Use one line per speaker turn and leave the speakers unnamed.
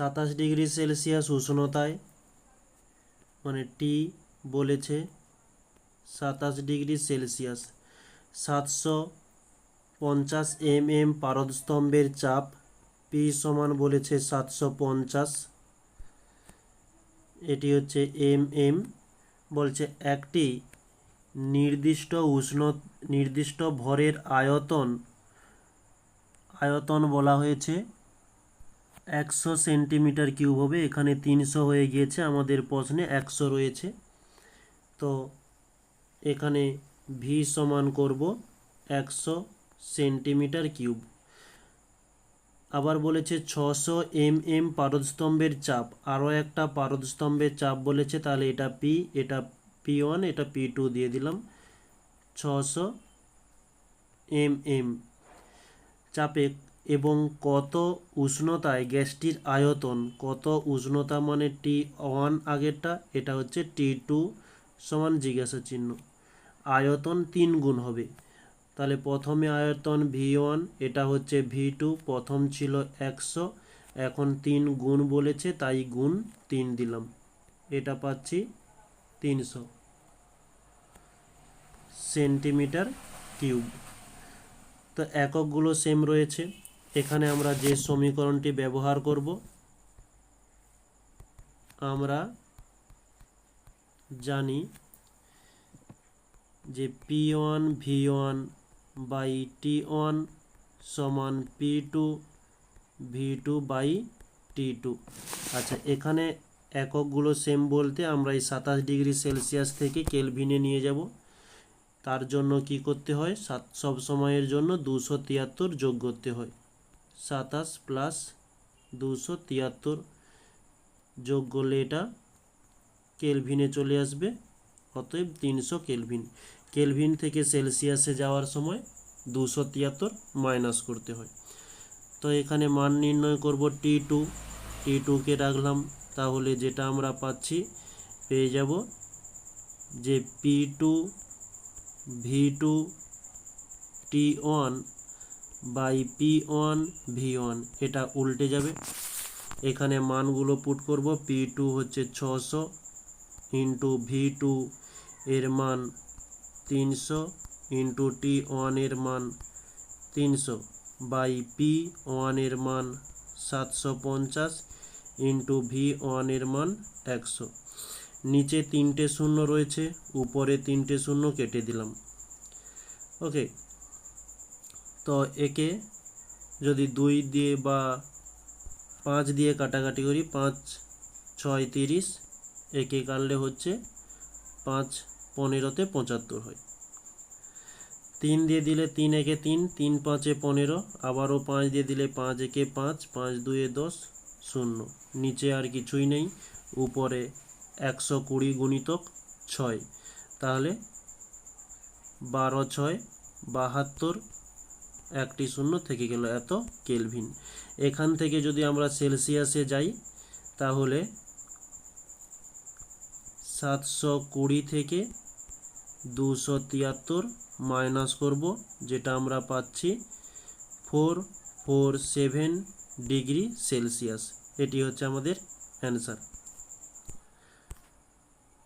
27 degree Celsius উষ্ণতায় মানে টি বলেছে 27 degree Celsius 750 mm পারদস্তম্ভের চাপ পি সমান বলেছে 750, এটি হচ্ছে mm। বলছে একটি নির্দিষ্ট ভরের আয়তন বলা হয়েছে 100 সেন্টিমিটার কিউব হবে। এখানে 300 হয়ে গিয়েছে, আমাদের প্রশ্নে 100 রয়েছে, তো এখানে ভি সমান করব 100 সেন্টিমিটার কিউব। আবার বলেছে 600 mm পারদস্তম্ভের চাপ, আরও একটা পারদস্তম্ভের চাপ বলেছে, তাহলে এটা পি, এটা P1, এটা P2 দিয়ে দিলাম। 600 mm চাপে এবং কত উষ্ণতায় গ্যাসটির আয়তন, কত উষ্ণতা মানে T1 আগেরটা, এটা হচ্ছে T2 সমান জিজ্ঞাসা চিহ্ন, আয়তন 3 গুণ হবে। তাহলে প্রথমে আয়তন V1, এটা হচ্ছে V2, প্রথম ছিল 100, এখন 3 গুণ বলেছে তাই গুণ 3 দিলাম, এটা পাচ্ছি 300 সেন্টিমিটার কিউব। তো এককগুলো সেম রয়েছে। এখানে আমরা যে সমীকরণটি ব্যবহার করব, আমরা জানি যে P1 V1 বাই T1 সমান P2 V2 বাই T2। আচ্ছা, এখানে এককগুলো সেম বলতে আমরা এই 27 ডিগ্রি সেলসিয়াস থেকে কেলভিনে নিয়ে যাব। তার জন্য কি করতে হয়, সব সময়ের জন্য 273 যোগ করতে হয়। 27 প্লাস 273 যোগ করলে এটা কেলভিনে চলে আসবে, অতএব 300 কেলভিন। কেলভিন থেকে সেলসিয়াসে যাওয়ার সময় 273 মাইনাস করতে হয়। তো এখানে মান নির্ণয় করব T2কে রাখলাম, তাহলে যেটা আমরা পাচ্ছি পেয়ে যাব যে P2 V2 T1 by P1 V1, এটা উল্টে যাবে। এখানে মানগুলো পুট করব, P2 হচ্ছে 600 ইন্টু V2 এর মান 300 ইন্টু T1 এর মান 300 বাই P1 এর মান 750 ইন্টু V1 এর মান 100। নিচে 3টে শূন্য রয়েছে, উপরে 3টে শূন্য কেটে দিলাম। ওকে, তো একে যদি 2 দিয়ে বা 5 দিয়ে কাটাকাটি করি, 5 6 30, একে কাটলে হচ্ছে 5 15তে 75 হয়। 3 দিয়ে দিলে 3 একে 3, 3 5 15, আবারও 5 দিয়ে দিলে 5 একে 5, 5 2 10, 0। নিচে আর কিছুই নেই, উপরে 120 গুণিতক 6, তাহলে 12 6 72, একটি শূন্য থেকে গেল, এত কেলভিন। এখান থেকে যদি আমরা সেলসিয়াসে যাই তাহলে 720 থেকে 273 মাইনাস করব, যেটা আমরা পাচ্ছি 447 ডিগ্রি সেলসিয়াস। এটি হচ্ছে আমাদের অ্যান্সার।